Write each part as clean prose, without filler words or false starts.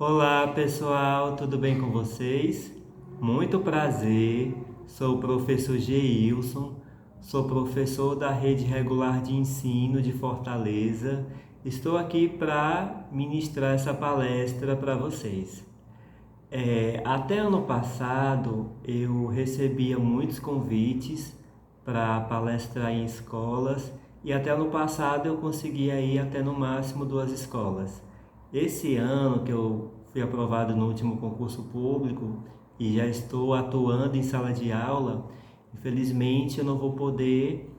Olá pessoal, tudo bem com vocês? Muito prazer, sou o professor Geilson, sou professor da Rede Regular de Ensino de Fortaleza. Estou aqui para ministrar essa palestra para vocês. Até ano passado eu recebia muitos convites para palestrar em escolas e até ano passado eu conseguia ir até no máximo 2 escolas. Esse ano que eu fui aprovado no último concurso público e já estou atuando em sala de aula, infelizmente eu não vou poder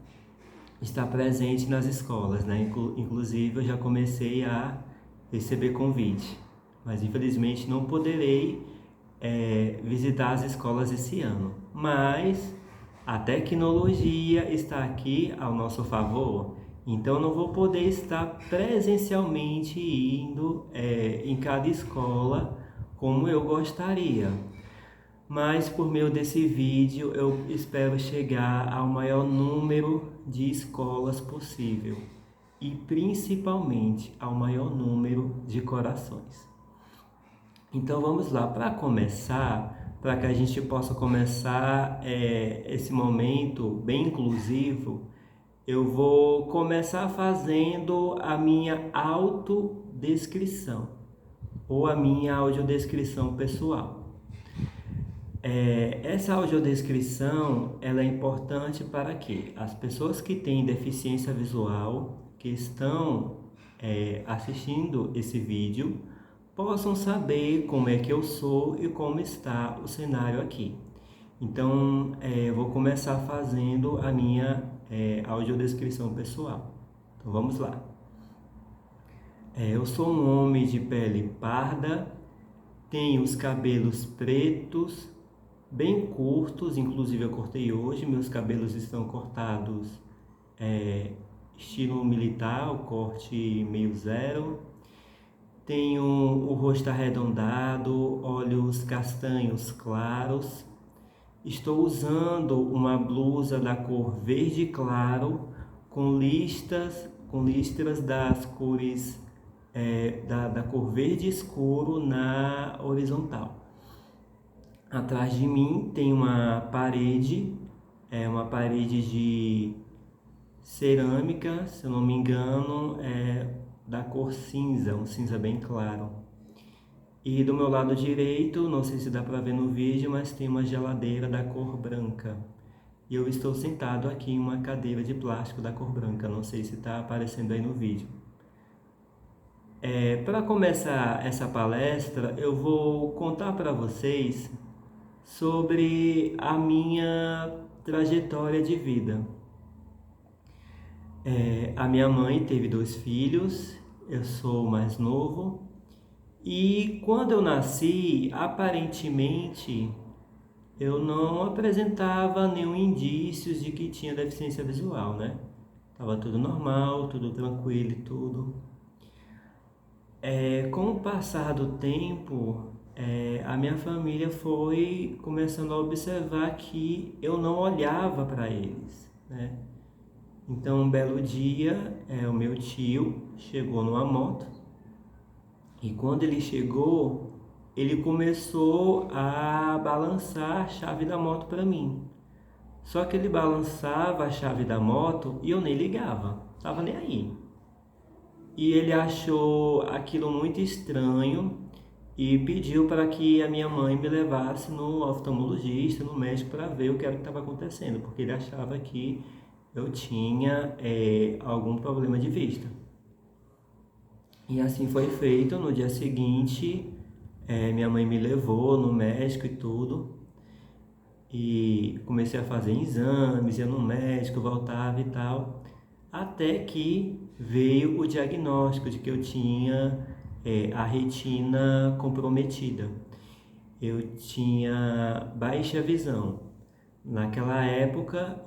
estar presente nas escolas, né? Inclusive eu já comecei a receber convite, mas infelizmente não poderei visitar as escolas esse ano. Mas a tecnologia está aqui ao nosso favor, então não vou poder estar presencialmente indo em cada escola como eu gostaria. Mas por meio desse vídeo eu espero chegar ao maior número de escolas possível e principalmente ao maior número de corações. Então vamos lá, para começar, para que a gente possa começar esse momento bem inclusivo, eu vou começar fazendo a minha autodescrição ou a minha audiodescrição pessoal. Essa audiodescrição ela é importante para que as pessoas que têm deficiência visual, que estão assistindo esse vídeo, possam saber como é que eu sou e como está o cenário aqui. Então, eu vou começar fazendo a minha audiodescrição pessoal. Então, vamos lá. Eu sou um homem de pele parda, tenho os cabelos pretos, bem curtos, inclusive eu cortei hoje, meus cabelos estão cortados estilo militar, o corte meio zero. Tenho o rosto arredondado, olhos castanhos claros. Estou usando uma blusa da cor verde claro com listras das cores da cor verde escuro na horizontal. Atrás de mim tem uma parede de cerâmica, se eu não me engano, da cor cinza, um cinza bem claro. E do meu lado direito, não sei se dá para ver no vídeo, mas tem uma geladeira da cor branca. E eu estou sentado aqui em uma cadeira de plástico da cor branca, não sei se está aparecendo aí no vídeo. Para começar essa palestra, eu vou contar para vocês sobre a minha trajetória de vida. A minha mãe teve 2 filhos, eu sou o mais novo, e quando eu nasci, aparentemente, eu não apresentava nenhum indício de que tinha deficiência visual, né? Tava tudo normal, tudo tranquilo e tudo. Com o passar do tempo, a minha família foi começando a observar que eu não olhava para eles, né? Então, um belo dia, o meu tio chegou numa moto e quando ele chegou, ele começou a balançar a chave da moto para mim. Só que ele balançava a chave da moto e eu nem ligava, tava nem aí. E ele achou aquilo muito estranho e pediu para que a minha mãe me levasse no oftalmologista, no médico, para ver o que era que estava acontecendo, porque ele achava que eu tinha algum problema de vista. E assim foi feito. No dia seguinte, minha mãe me levou no médico e tudo. E comecei a fazer exames, ia no médico, voltava e tal. Até que veio o diagnóstico de que eu tinha a retina comprometida. Eu tinha baixa visão. Naquela época,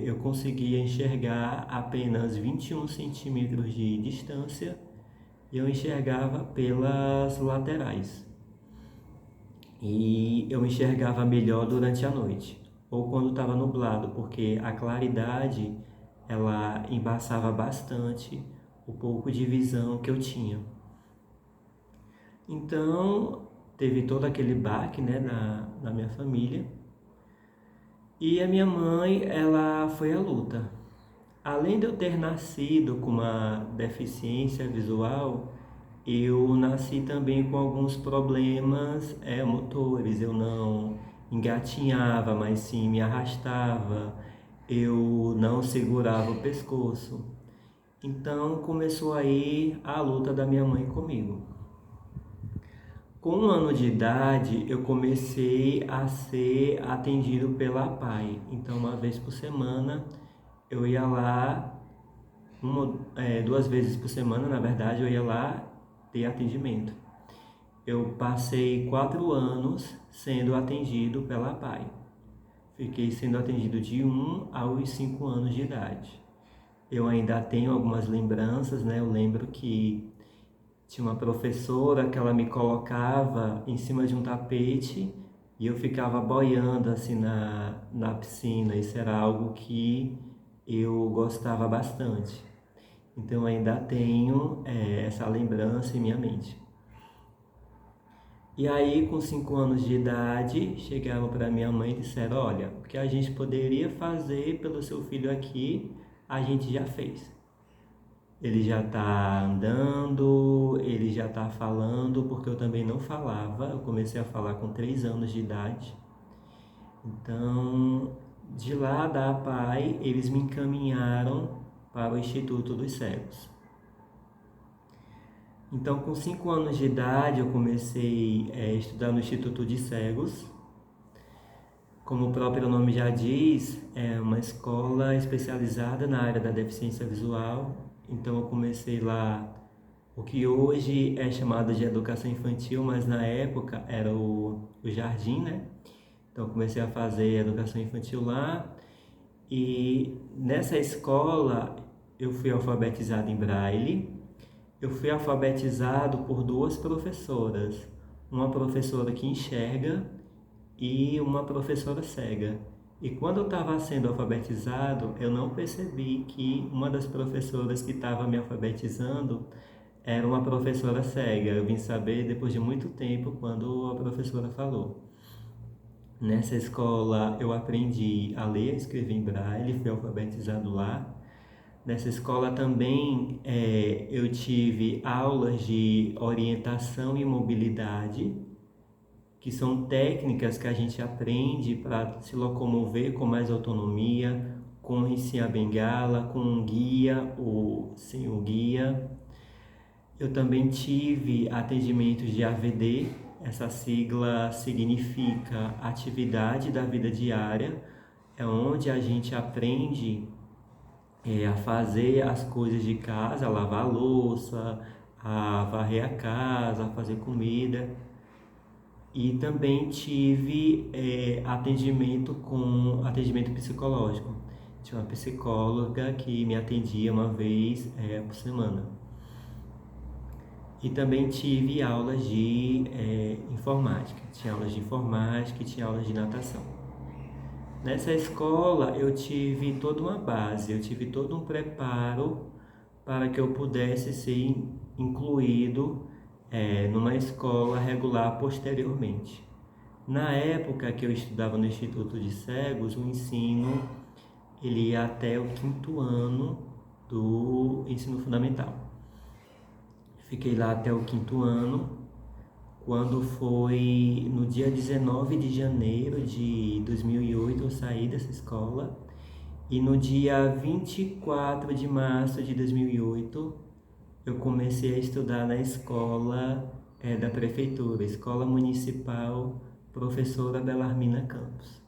eu conseguia enxergar apenas 21 centímetros de distância e eu enxergava pelas laterais. E eu enxergava melhor durante a noite, ou quando estava nublado, porque a claridade ela embaçava bastante o pouco de visão que eu tinha. Então, teve todo aquele baque, né, na minha família. E a minha mãe, ela foi à luta. Além de eu ter nascido com uma deficiência visual, eu nasci também com alguns problemas motores. Eu não engatinhava, mas sim me arrastava. Eu não segurava o pescoço. Então começou aí a luta da minha mãe comigo. Com 1 ano de idade, eu comecei a ser atendido pela APAE. Então, uma vez por semana, eu ia lá, 2 vezes por semana, na verdade, eu ia lá ter atendimento. Eu passei 4 anos sendo atendido pela APAE. Fiquei sendo atendido de 1 aos 5 anos de idade. Eu ainda tenho algumas lembranças, né? Eu lembro que tinha uma professora que ela me colocava em cima de um tapete e eu ficava boiando assim na piscina. Isso era algo que eu gostava bastante. Então eu ainda tenho essa lembrança em minha mente. E aí, com 5 anos de idade, chegaram para minha mãe e disseram: olha, o que a gente poderia fazer pelo seu filho aqui, a gente já fez. Ele já está andando, ele já está falando, porque eu também não falava. Eu comecei a falar com 3 anos de idade. Então, de lá da APAE, eles me encaminharam para o Instituto dos Cegos. Então, com 5 anos de idade, eu comecei a estudar no Instituto de Cegos. Como o próprio nome já diz, é uma escola especializada na área da deficiência visual. Então eu comecei lá o que hoje é chamado de educação infantil, mas na época era o jardim, né? Então eu comecei a fazer educação infantil lá e nessa escola eu fui alfabetizado em Braille. Eu fui alfabetizado por 2 professoras, uma professora que enxerga e uma professora cega. E quando eu estava sendo alfabetizado, eu não percebi que uma das professoras que estava me alfabetizando era uma professora cega. Eu vim saber depois de muito tempo quando a professora falou. Nessa escola eu aprendi a ler e escrever em braille, fui alfabetizado lá. Nessa escola também eu tive aulas de orientação e mobilidade, que são técnicas que a gente aprende para se locomover com mais autonomia, com e sem a bengala, com um guia ou sem o guia. Eu também tive atendimentos de AVD, essa sigla significa Atividade da Vida Diária, é onde a gente aprende a fazer as coisas de casa, a lavar a louça, a varrer a casa, a fazer comida. E também tive atendimento psicológico. Tinha uma psicóloga que me atendia uma vez por semana. E também tive aulas de informática. Tinha aulas de informática e tinha aulas de natação. Nessa escola eu tive toda uma base, eu tive todo um preparo para que eu pudesse ser incluído numa escola regular posteriormente. Na época que eu estudava no Instituto de Cegos, o ensino ele ia até o 5º ano do ensino fundamental. Fiquei lá até o 5º ano, quando foi no dia 19 de janeiro de 2008 eu saí dessa escola e no dia 24 de março de 2008 eu comecei a estudar na escola da prefeitura, Escola Municipal Professora Belarmina Campos.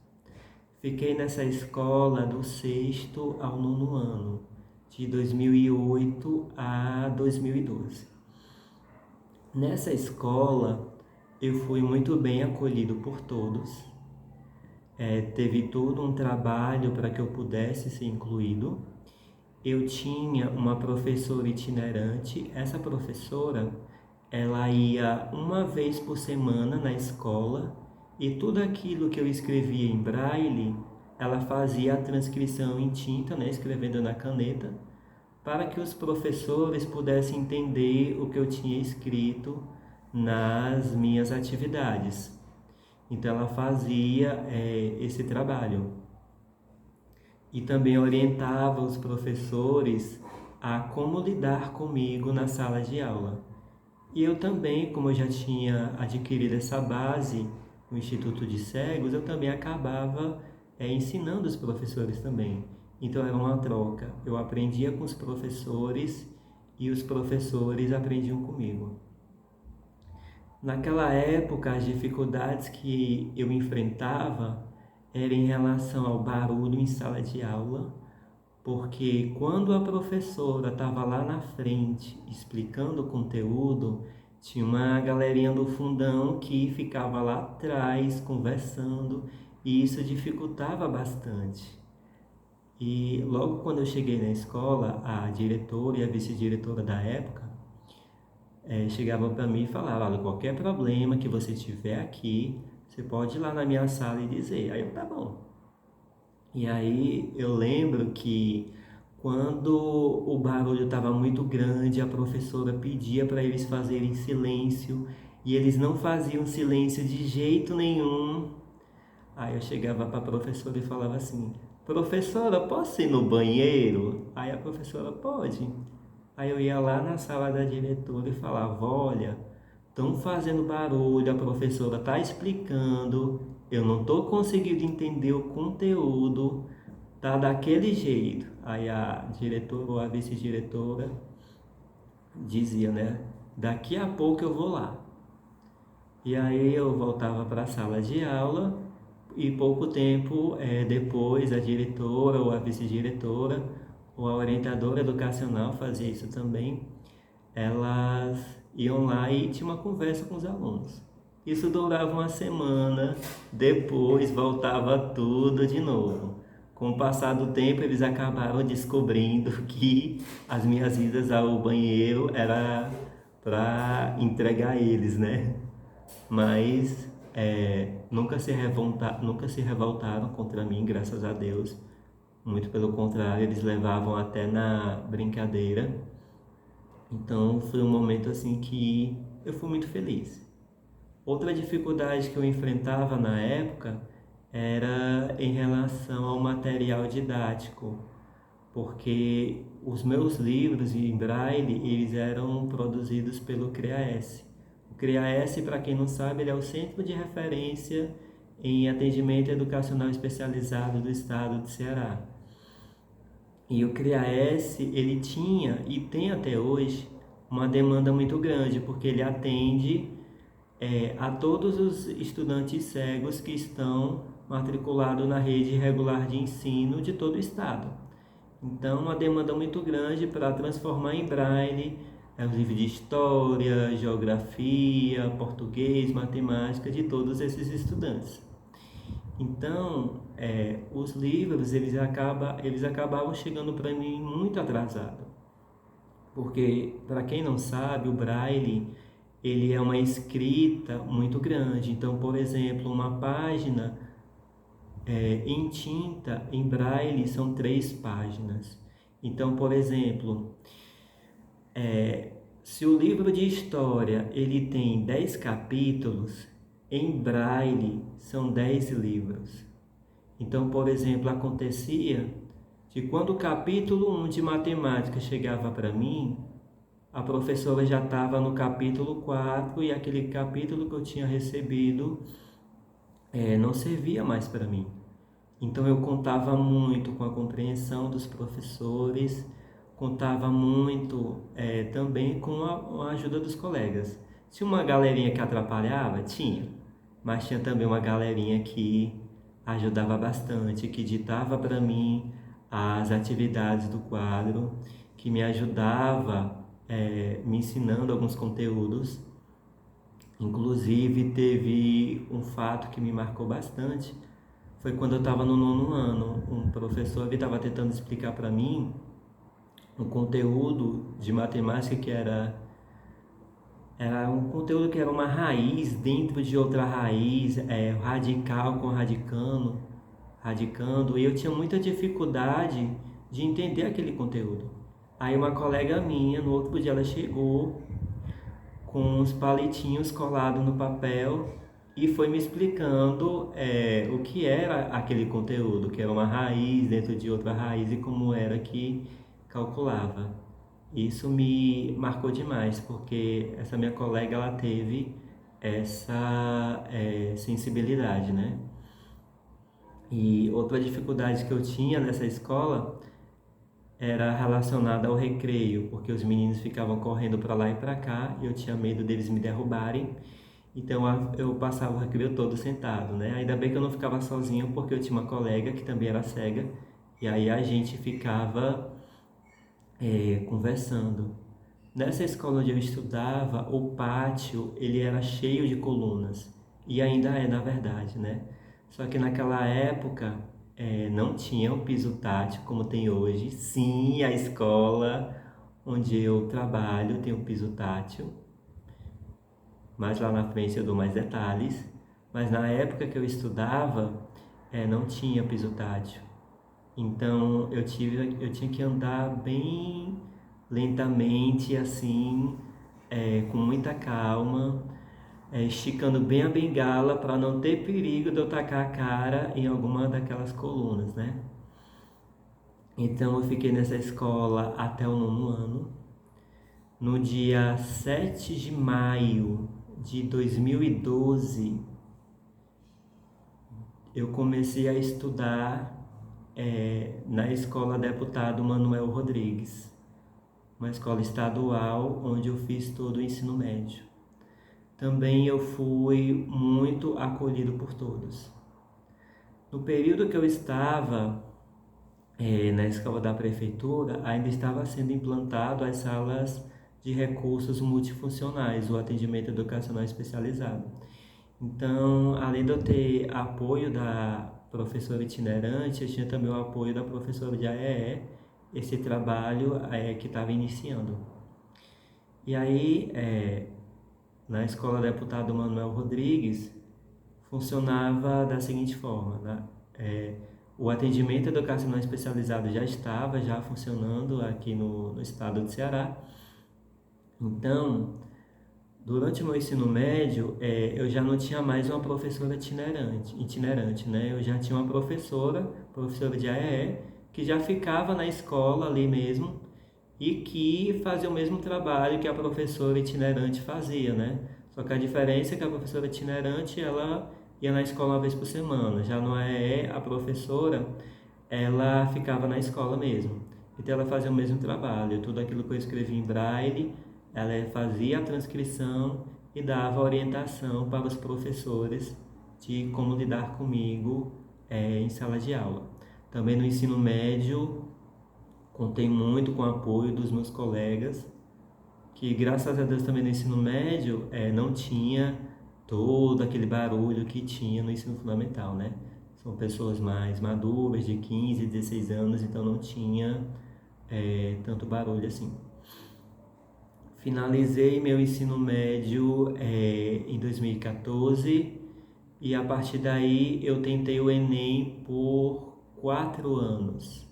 Fiquei nessa escola do 6º ao 9º ano, de 2008 a 2012. Nessa escola eu fui muito bem acolhido por todos. Teve todo um trabalho para que eu pudesse ser incluído. Eu tinha uma professora itinerante. Essa professora, ela ia 1 vez por semana na escola e tudo aquilo que eu escrevia em braille, ela fazia a transcrição em tinta, né, escrevendo na caneta, para que os professores pudessem entender o que eu tinha escrito nas minhas atividades. Então ela fazia esse trabalho e também orientava os professores a como lidar comigo na sala de aula. E eu também, como eu já tinha adquirido essa base no Instituto de Cegos, eu também acabava ensinando os professores também. Então era uma troca. Eu aprendia com os professores e os professores aprendiam comigo. Naquela época, as dificuldades que eu enfrentava eram em relação ao barulho em sala de aula, porque quando a professora estava lá na frente explicando o conteúdo, tinha uma galerinha do fundão que ficava lá atrás conversando e isso dificultava bastante. E logo quando eu cheguei na escola, a diretora e a vice-diretora da época chegavam para mim e falavam: olha, qualquer problema que você tiver aqui, você pode ir lá na minha sala e dizer. Aí eu, tá bom. E aí eu lembro que quando o barulho estava muito grande, a professora pedia para eles fazerem silêncio e eles não faziam silêncio de jeito nenhum. Aí eu chegava para a professora e falava assim: professora, posso ir no banheiro? Aí a professora: pode. Aí eu ia lá na sala da diretora e falava: olha, estão fazendo barulho, a professora está explicando, eu não estou conseguindo entender o conteúdo, tá daquele jeito. Aí a diretora ou a vice-diretora dizia, né? Daqui a pouco eu vou lá. E aí eu voltava para a sala de aula e pouco tempo depois a diretora ou a vice-diretora ou a orientadora educacional fazia isso também. Elas iam lá e tinha uma conversa com os alunos. Isso durava uma semana, depois voltava tudo de novo. Com o passar do tempo, eles acabaram descobrindo que as minhas idas ao banheiro era para entregar eles, né? Mas nunca se revoltaram contra mim, graças a Deus. Muito pelo contrário, eles levavam até na brincadeira. Então foi um momento assim que eu fui muito feliz. Outra dificuldade que eu enfrentava na época era em relação ao material didático, porque os meus livros em braille, eles eram produzidos pelo CREAS. O CREAS, para quem não sabe, ele é o Centro de Referência em Atendimento Educacional Especializado do Estado de Ceará. E o CREAS, ele tinha e tem até hoje uma demanda muito grande, porque ele atende a todos os estudantes cegos que estão matriculados na rede regular de ensino de todo o estado. Então, uma demanda muito grande para transformar em braille os livros de história, geografia, português, matemática de todos esses estudantes. Então, os livros eles acabavam chegando para mim muito atrasado, porque para quem não sabe, o braille ele é uma escrita muito grande. Então, por exemplo, uma página em tinta, em braille, são 3 páginas. Então, por exemplo, se o livro de história ele tem 10 capítulos, em braille são 10 livros. Então, por exemplo, acontecia que quando o capítulo 1 de matemática chegava para mim, a professora já estava no capítulo 4 e aquele capítulo que eu tinha recebido não servia mais para mim. Então eu contava muito com a compreensão dos professores, contava muito também com a ajuda dos colegas. Tinha uma galerinha que atrapalhava? Tinha, mas tinha também uma galerinha que ajudava bastante, que ditava para mim as atividades do quadro, que me ajudava me ensinando alguns conteúdos. Inclusive teve um fato que me marcou bastante, foi quando eu estava no 9º ano. Um professor estava tentando explicar para mim um conteúdo de matemática que era um conteúdo que era uma raiz dentro de outra raiz, radical com radicando, e eu tinha muita dificuldade de entender aquele conteúdo. Aí uma colega minha, no outro dia ela chegou com os palitinhos colados no papel e foi me explicando o que era aquele conteúdo, que era uma raiz dentro de outra raiz e como era que calculava. Isso me marcou demais, porque essa minha colega ela teve essa sensibilidade, né? E outra dificuldade que eu tinha nessa escola era relacionada ao recreio, porque os meninos ficavam correndo para lá e para cá e eu tinha medo deles me derrubarem. Então eu passava o recreio todo sentado, né? Ainda bem que eu não ficava sozinho, porque eu tinha uma colega que também era cega e aí a gente ficava conversando. Nessa escola onde eu estudava, o pátio ele era cheio de colunas e ainda é na verdade, né? Só que naquela época não tinha o piso tátil como tem hoje. Sim, a escola onde eu trabalho tem o piso tátil, mas lá na frente eu dou mais detalhes. Mas na época que eu estudava, não tinha piso tátil. Então eu tinha que andar bem lentamente, assim, com muita calma, esticando bem a bengala para não ter perigo de eu tacar a cara em alguma daquelas colunas, né? Então eu fiquei nessa escola até o 9º ano. No dia 7 de maio de 2012, eu comecei a estudar na Escola Deputado Manuel Rodrigues, uma escola estadual onde eu fiz todo o ensino médio. Também eu fui muito acolhido por todos. No período que eu estava na escola da prefeitura, ainda estava sendo implantado as salas de recursos multifuncionais, o atendimento educacional especializado. Então, além de eu ter apoio da professora itinerante, eu tinha também o apoio da professora de AEE, esse trabalho que estava iniciando. E aí, na Escola Deputado Manuel Rodrigues, funcionava da seguinte forma, né? O atendimento educacional especializado já estava funcionando aqui no estado do Ceará. Então, durante o meu ensino médio, eu já não tinha mais uma professora itinerante, né? Eu já tinha uma professora de AEE, que já ficava na escola ali mesmo e que fazia o mesmo trabalho que a professora itinerante fazia, né? Só que a diferença é que a professora itinerante, ela ia na escola uma vez por semana. Já no AEE, a professora, ela ficava na escola mesmo. Então ela fazia o mesmo trabalho. Tudo aquilo que eu escrevi em braille, ela fazia a transcrição e dava orientação para os professores de como lidar comigo em sala de aula. Também no ensino médio, contei muito com o apoio dos meus colegas, que graças a Deus também no ensino médio não tinha todo aquele barulho que tinha no ensino fundamental, né? São pessoas mais maduras, de 15, 16 anos, então não tinha tanto barulho assim. Finalizei meu ensino médio em 2014 e a partir daí eu tentei o Enem por 4 anos.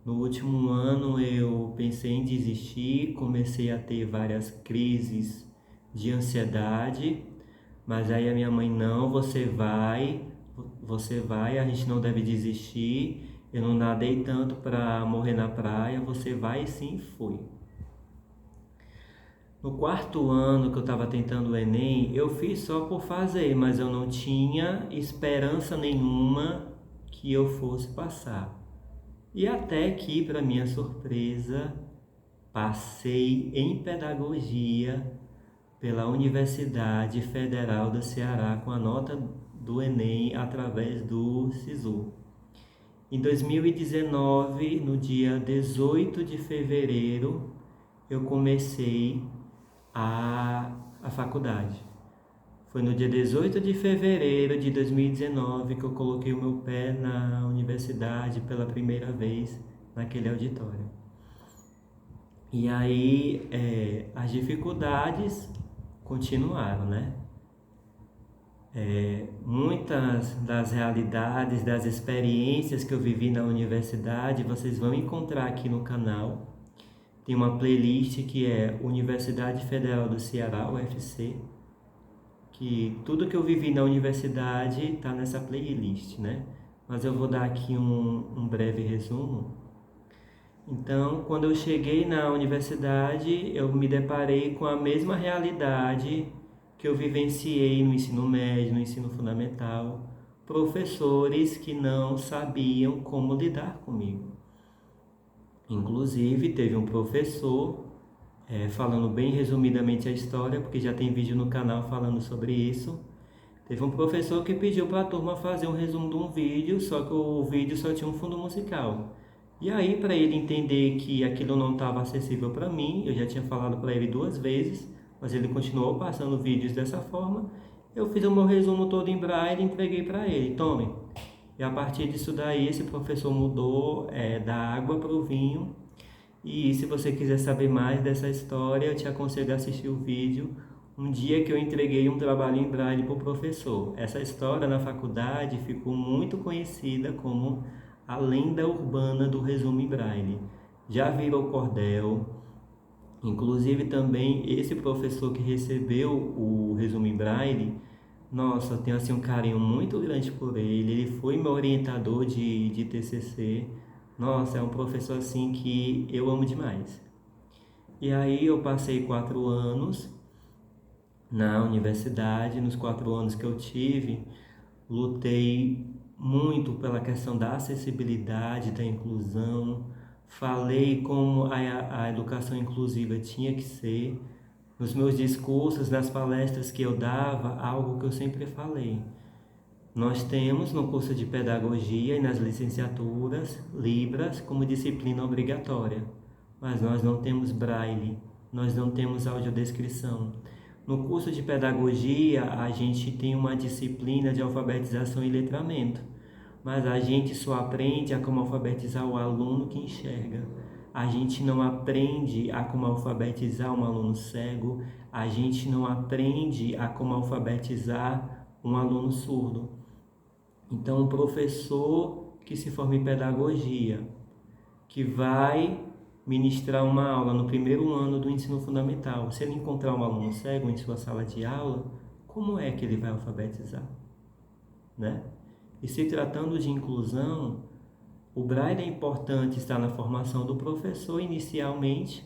No último ano eu pensei em desistir, comecei a ter várias crises de ansiedade, mas aí a minha mãe, não, você vai, a gente não deve desistir, eu não nadei tanto para morrer na praia, você vai, e sim, fui. No 4º ano que eu estava tentando o Enem, eu fiz só por fazer, mas eu não tinha esperança nenhuma que eu fosse passar. E até que, para minha surpresa, passei em pedagogia pela Universidade Federal do Ceará com a nota do Enem através do SISU. Em 2019, no dia 18 de fevereiro, eu comecei a faculdade. Foi no dia 18 de fevereiro de 2019 que eu coloquei o meu pé na universidade pela primeira vez naquele auditório. E aí as dificuldades continuaram, né? Muitas das realidades, das experiências que eu vivi na universidade, vocês vão encontrar aqui no canal. Tem uma playlist que é Universidade Federal do Ceará, UFC, que tudo que eu vivi na universidade está nessa playlist, né? Mas eu vou dar aqui um breve resumo. Então, quando eu cheguei na universidade, eu me deparei com a mesma realidade que eu vivenciei no ensino médio, no ensino fundamental, professores que não sabiam como lidar comigo. Inclusive, teve um professor, falando bem resumidamente a história, porque já tem vídeo no canal falando sobre isso. Teve um professor que pediu para a turma fazer um resumo de um vídeo, só que o vídeo só tinha um fundo musical. E aí, para ele entender que aquilo não estava acessível para mim, eu já tinha falado para ele 2 vezes, mas ele continuou passando vídeos dessa forma, eu fiz o meu resumo todo em braille e entreguei para ele. Tome. E a partir disso daí, esse professor mudou da água para o vinho. E se você quiser saber mais dessa história, eu te aconselho a assistir o vídeo um dia que eu entreguei um trabalho em braille para o professor. Essa história na faculdade ficou muito conhecida como a lenda urbana do resumo em braille. Já virou cordel, inclusive também esse professor que recebeu o resumo em braille, nossa, eu tenho assim um carinho muito grande por ele. Ele foi meu orientador de TCC. Nossa, é um professor assim que eu amo demais. E aí eu passei 4 anos na universidade. Nos 4 anos que eu tive, lutei muito pela questão da acessibilidade, da inclusão. Falei como a educação inclusiva tinha que ser. Nos meus discursos, nas palestras que eu dava, algo que eu sempre falei. Nós temos no curso de pedagogia e nas licenciaturas Libras como disciplina obrigatória, mas nós não temos braille, nós não temos audiodescrição. No curso de pedagogia, a gente tem uma disciplina de alfabetização e letramento, mas a gente só aprende a como alfabetizar o aluno que enxerga. A gente não aprende a como alfabetizar um aluno cego, a gente não aprende a como alfabetizar um aluno surdo. Então, o professor que se forma em pedagogia, que vai ministrar uma aula no primeiro ano do ensino fundamental, se ele encontrar um aluno cego em sua sala de aula, como é que ele vai alfabetizar? Né? E se tratando de inclusão, o braille é importante estar na formação do professor inicialmente,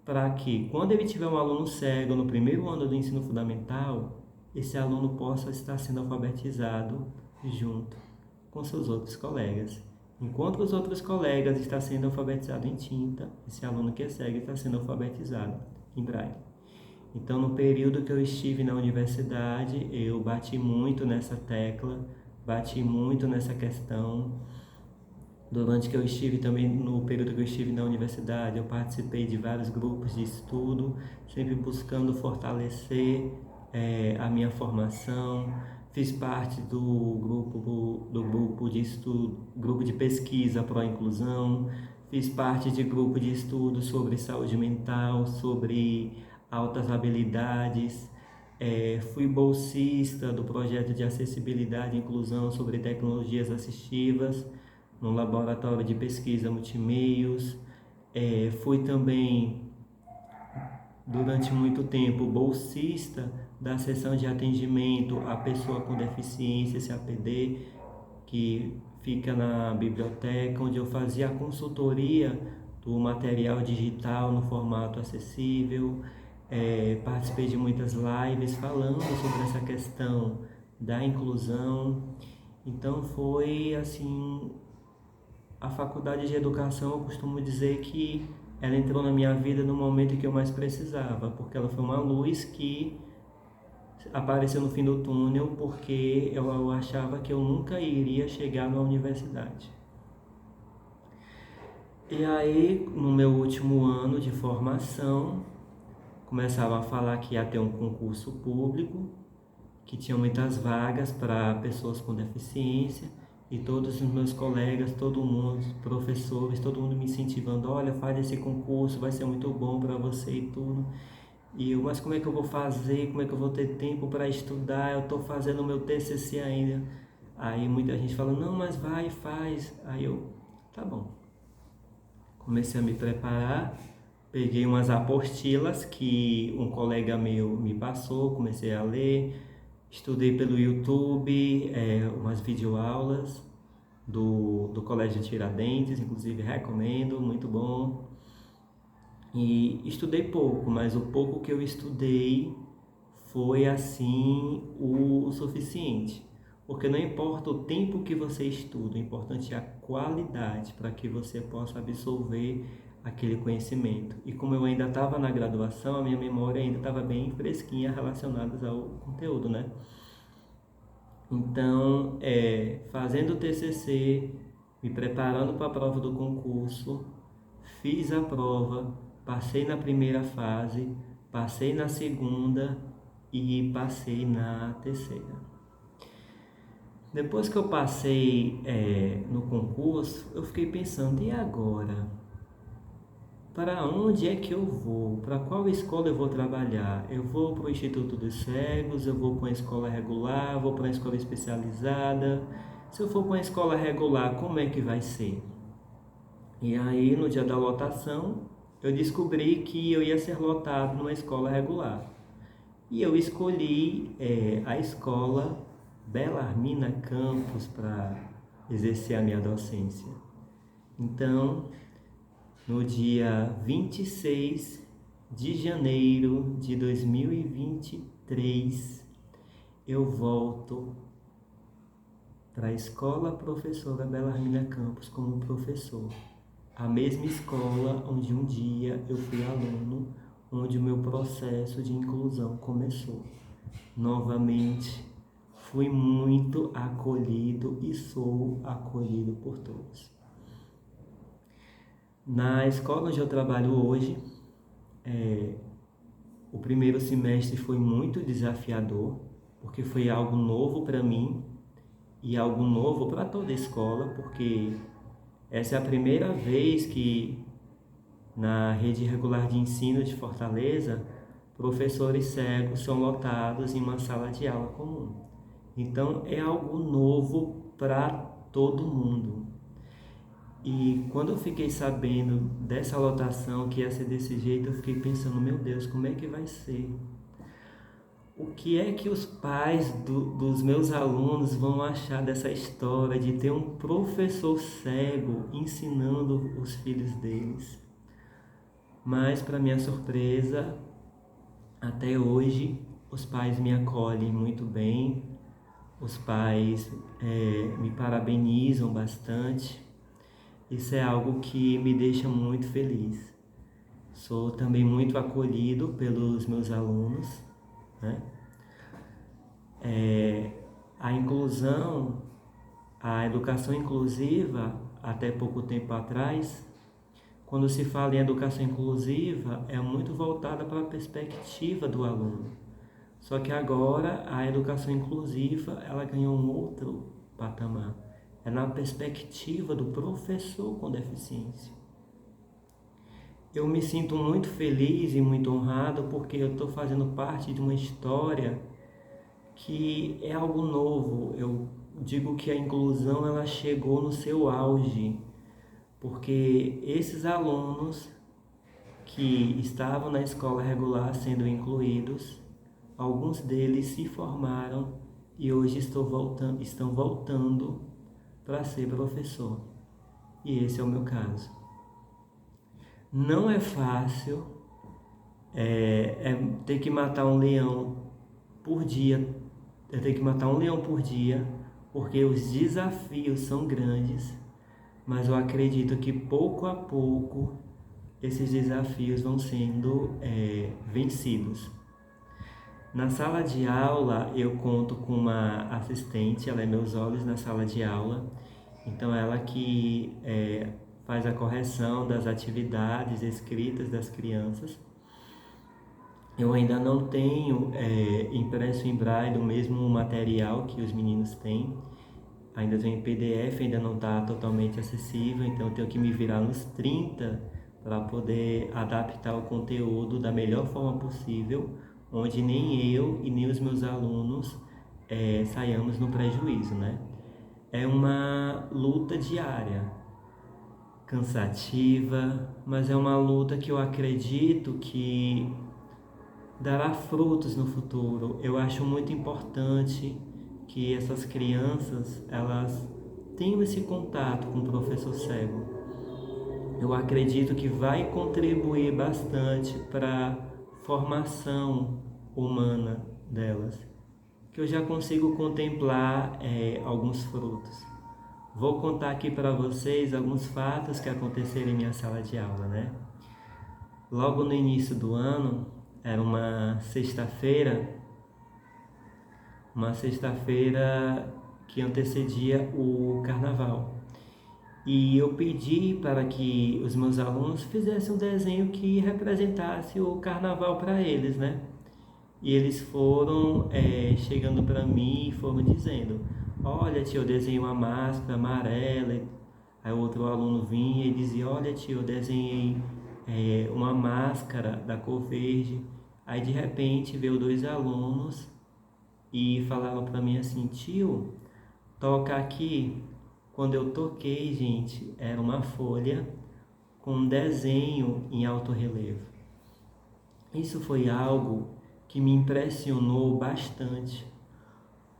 para que, quando ele tiver um aluno cego no primeiro ano do ensino fundamental, esse aluno possa estar sendo alfabetizado junto com seus outros colegas. Enquanto os outros colegas estão sendo alfabetizados em tinta, esse aluno que é cego está sendo alfabetizado em braille. Então, no período que eu estive na universidade, eu bati muito nessa tecla, bati muito nessa questão. Durante que eu estive também, no período que eu estive na universidade, eu participei de vários grupos de estudo, sempre buscando fortalecer a minha formação. Fiz parte do grupo de estudo, grupo de pesquisa Pro Inclusão. Fiz parte de grupo de estudo sobre saúde mental, sobre altas habilidades. Fui bolsista do projeto de acessibilidade e inclusão sobre tecnologias assistivas no laboratório de pesquisa multimeios. Fui também, durante muito tempo, bolsista da seção de atendimento à pessoa com deficiência, CAPD, que fica na biblioteca, onde eu fazia a consultoria do material digital no formato acessível. Participei de muitas lives falando sobre essa questão da inclusão. Então foi assim, a faculdade de educação, eu costumo dizer que ela entrou na minha vida no momento que eu mais precisava, porque ela foi uma luz que apareceu no fim do túnel, porque eu achava que eu nunca iria chegar na universidade. E aí, no meu último ano de formação, começavam a falar que ia ter um concurso público, que tinha muitas vagas para pessoas com deficiência, e todos os meus colegas, todo mundo, professores, todo mundo me incentivando: olha, faz esse concurso, vai ser muito bom para você e tudo. E eu, mas como é que eu vou fazer? Como é que eu vou ter tempo para estudar? Eu estou fazendo o meu TCC ainda. Aí muita gente fala: não, mas vai, faz. Aí eu, tá bom. Comecei a me preparar, Peguei umas apostilas que um colega meu me passou, comecei a ler, estudei pelo YouTube, umas videoaulas do Colégio Tiradentes, inclusive recomendo, muito bom. E estudei pouco, mas o pouco que eu estudei foi assim o suficiente. Porque não importa o tempo que você estuda, o importante é a qualidade para que você possa absorver aquele conhecimento. E como eu ainda estava na graduação, a minha memória ainda estava bem fresquinha relacionada ao conteúdo, né? Então, fazendo o TCC, me preparando para a prova do concurso, fiz a prova, passei na primeira fase, passei na segunda e passei na terceira. Depois que eu passei no concurso, eu fiquei pensando, e agora? Para onde é que eu vou? Para qual escola eu vou trabalhar? Eu vou para o Instituto dos Cegos, eu vou para uma escola regular, vou para uma escola especializada. Se eu for para uma escola regular, como é que vai ser? E aí, no dia da lotação, eu descobri que eu ia ser lotado numa escola regular. E eu escolhi a escola Belarmina Campos para exercer a minha docência. Então, no dia 26 de janeiro de 2023, eu volto para a Escola Professora Belarmina Campos como professor. A mesma escola onde um dia eu fui aluno, onde o meu processo de inclusão começou. Novamente, fui muito acolhido e sou acolhido por todos. Na escola onde eu trabalho hoje, o primeiro semestre foi muito desafiador, porque foi algo novo para mim e algo novo para toda a escola, porque essa é a primeira vez que na rede regular de ensino de Fortaleza, professores cegos são lotados em uma sala de aula comum. Então é algo novo para todo mundo. E quando eu fiquei sabendo dessa lotação, que ia ser desse jeito, eu fiquei pensando, meu Deus, como é que vai ser? O que é que os pais dos meus alunos vão achar dessa história de ter um professor cego ensinando os filhos deles? Mas, para minha surpresa, até hoje, os pais me acolhem muito bem, os pais me parabenizam bastante. Isso é algo que me deixa muito feliz. Sou também muito acolhido pelos meus alunos, né? A inclusão, a educação inclusiva, até pouco tempo atrás, quando se fala em educação inclusiva, é muito voltada para a perspectiva do aluno. Só que agora a educação inclusiva, ela ganhou um outro patamar. É na perspectiva do professor com deficiência. Eu me sinto muito feliz e muito honrado porque eu estou fazendo parte de uma história que é algo novo. Eu digo que a inclusão ela chegou no seu auge, porque esses alunos que estavam na escola regular sendo incluídos, alguns deles se formaram e hoje estão voltando para ser professor. E esse é o meu caso. Não é fácil ter que matar um leão por dia, porque os desafios são grandes, mas eu acredito que pouco a pouco esses desafios vão sendo vencidos. Na sala de aula eu conto com uma assistente, ela é meus olhos na sala de aula, então ela que faz a correção das atividades escritas das crianças. Eu ainda não tenho impresso em braille o mesmo material que os meninos têm, ainda estou em PDF, ainda não está totalmente acessível, então eu tenho que me virar nos 30 para poder adaptar o conteúdo da melhor forma possível, onde nem eu e nem os meus alunos saiamos no prejuízo, né? É uma luta diária. cansativa, mas é uma luta que eu acredito que dará frutos no futuro. Eu acho muito importante que essas crianças, elas tenham esse contato com o professor cego. Eu acredito que vai contribuir bastante para a formação humana delas, que eu já consigo contemplar alguns frutos. Vou contar aqui para vocês alguns fatos que aconteceram em minha sala de aula, né? Logo no início do ano, era uma sexta-feira que antecedia o carnaval. E eu pedi para que os meus alunos fizessem um desenho que representasse o carnaval para eles, né? E eles foram chegando para mim e foram dizendo: olha, tio, eu desenhei uma máscara amarela. Aí outro aluno vinha e dizia: olha, tio, eu desenhei uma máscara da cor verde. Aí de repente veio dois alunos e falaram para mim assim: tio, toca aqui. Quando eu toquei, gente, era uma folha com um desenho em alto relevo. Isso foi algo que me impressionou bastante,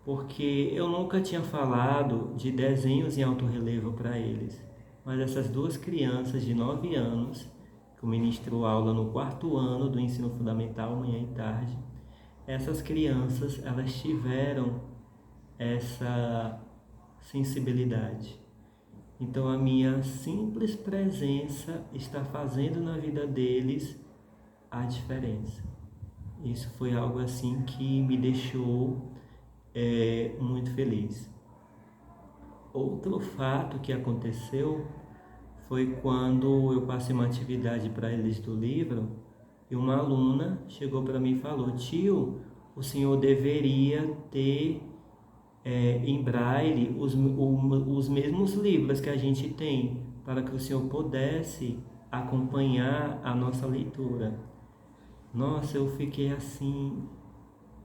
porque eu nunca tinha falado de desenhos em alto relevo para eles. Mas essas duas crianças de 9 anos, que eu ministro aula no 4º ano do ensino fundamental, manhã e tarde, essas crianças, elas tiveram essa sensibilidade. Então a minha simples presença está fazendo na vida deles a diferença. Isso foi algo assim que me deixou muito feliz. Outro fato que aconteceu foi quando eu passei uma atividade para eles do livro e uma aluna chegou para mim e falou: tio, o senhor deveria ter em braille os mesmos livros que a gente tem, para que o senhor pudesse acompanhar a nossa leitura. Nossa, eu fiquei assim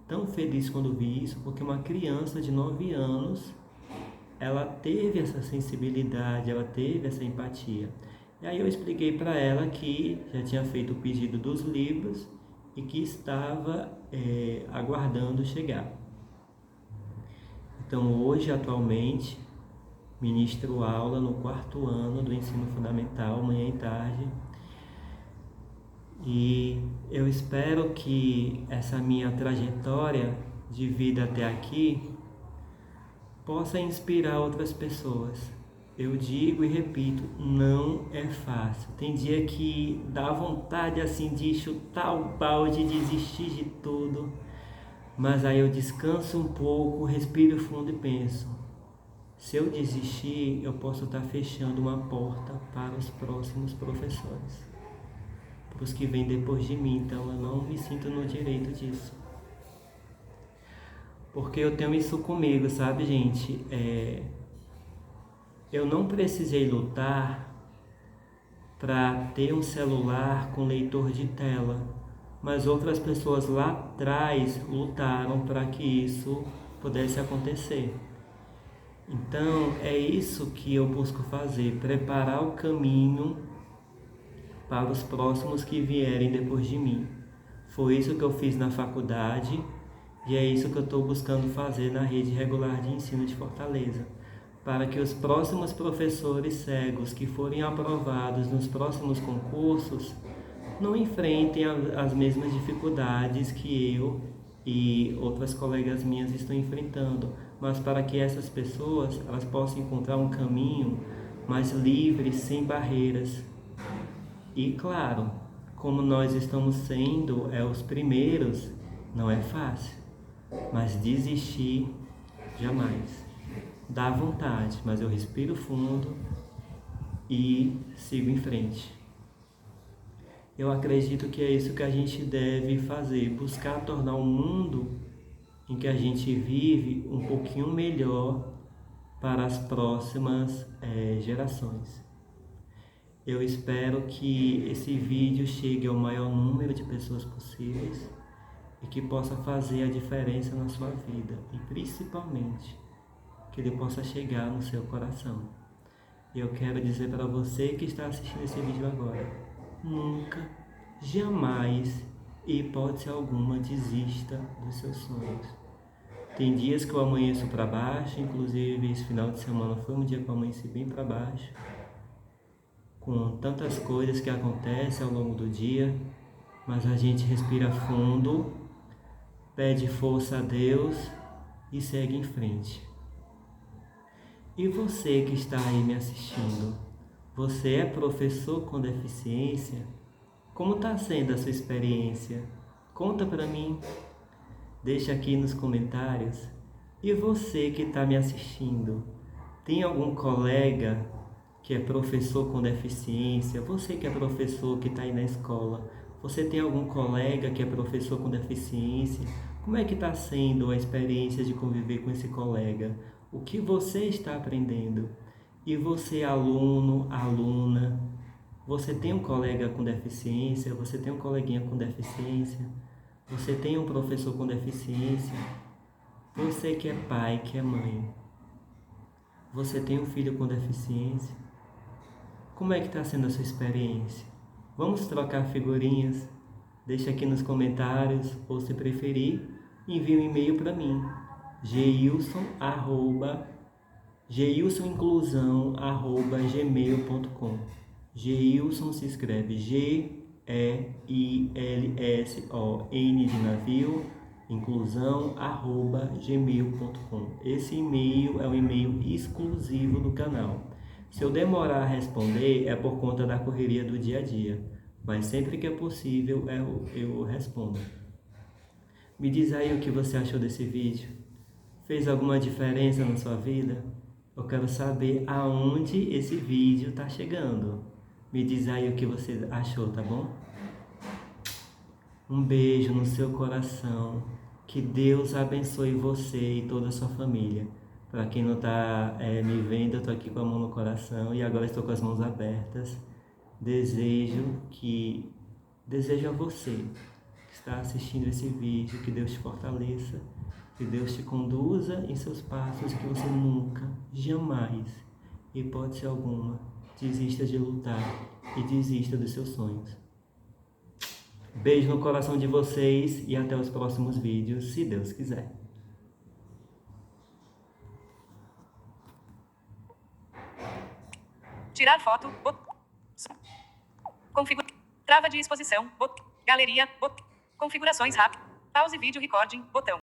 tão feliz quando vi isso, porque uma criança de 9 anos, ela teve essa sensibilidade, ela teve essa empatia. E aí eu expliquei para ela que já tinha feito o pedido dos livros e que estava aguardando chegar. Então hoje, atualmente, ministro aula no 4º ano do ensino fundamental, manhã e tarde. E eu espero que essa minha trajetória de vida até aqui possa inspirar outras pessoas. Eu digo e repito, não é fácil. Tem dia que dá vontade assim de chutar o balde, desistir de tudo. Mas aí eu descanso um pouco, respiro fundo e penso: se eu desistir, eu posso estar fechando uma porta para os próximos professores, para os que vêm depois de mim. Então eu não me sinto no direito disso, porque eu tenho isso comigo, sabe, gente? Eu não precisei lutar para ter um celular com leitor de tela, mas outras pessoas lá atrás lutaram para que isso pudesse acontecer. Então é isso que eu busco fazer: preparar o caminho para os próximos que vierem depois de mim. Foi isso que eu fiz na faculdade e é isso que eu estou buscando fazer na rede regular de ensino de Fortaleza, para que os próximos professores cegos que forem aprovados nos próximos concursos não enfrentem as mesmas dificuldades que eu e outras colegas minhas estão enfrentando, mas para que essas pessoas elas possam encontrar um caminho mais livre, sem barreiras. E claro, como nós estamos sendo os primeiros, não é fácil, mas desistir jamais. Dá vontade, mas eu respiro fundo e sigo em frente. Eu acredito que é isso que a gente deve fazer: buscar tornar o mundo em que a gente vive um pouquinho melhor para as próximas gerações. Eu espero que esse vídeo chegue ao maior número de pessoas possíveis e que possa fazer a diferença na sua vida, e principalmente que ele possa chegar no seu coração. Eu quero dizer para você que está assistindo esse vídeo agora, nunca, jamais, hipótese alguma, desista dos seus sonhos. Tem dias que eu amanheço para baixo, inclusive esse final de semana foi um dia que eu amanheci bem para baixo, com tantas coisas que acontecem ao longo do dia, mas a gente respira fundo, pede força a Deus e segue em frente. E você que está aí me assistindo, você é professor com deficiência? Como está sendo a sua experiência? Conta para mim, deixa aqui nos comentários. E você que está me assistindo, tem algum colega que é professor com deficiência? Você que é professor que está aí na escola, você tem algum colega que é professor com deficiência? Como é que está sendo a experiência de conviver com esse colega? O que você está aprendendo? E você, aluno, aluna, você tem um colega com deficiência? Você tem um coleguinha com deficiência? Você tem um professor com deficiência? Você que é pai, que é mãe, você tem um filho com deficiência? Como é que está sendo a sua experiência? Vamos trocar figurinhas? Deixa aqui nos comentários, ou se preferir, envie um e-mail para mim, geilsoinclusão@gmail.com. Geilson se escreve Geilson de navio, inclusão@gmail.com. Esse e-mail é um e-mail exclusivo do canal. Se eu demorar a responder é por conta da correria do dia a dia, mas sempre que é possível eu respondo. Me diz aí o que você achou desse vídeo. Fez alguma diferença na sua vida? Eu quero saber aonde esse vídeo está chegando. Me diz aí o que você achou, tá bom? Um beijo no seu coração. Que Deus abençoe você e toda a sua família. Para quem não está me vendo, eu estou aqui com a mão no coração e agora estou com as mãos abertas. Desejo a você que está assistindo esse vídeo, que Deus te fortaleça, que Deus te conduza em seus passos e que você nunca, jamais, hipótese alguma, desista de lutar e desista dos seus sonhos. Beijo no coração de vocês e até os próximos vídeos, se Deus quiser. Tirar foto, configurar, trava de exposição, galeria, configurações rápidas, pause vídeo recording, botão.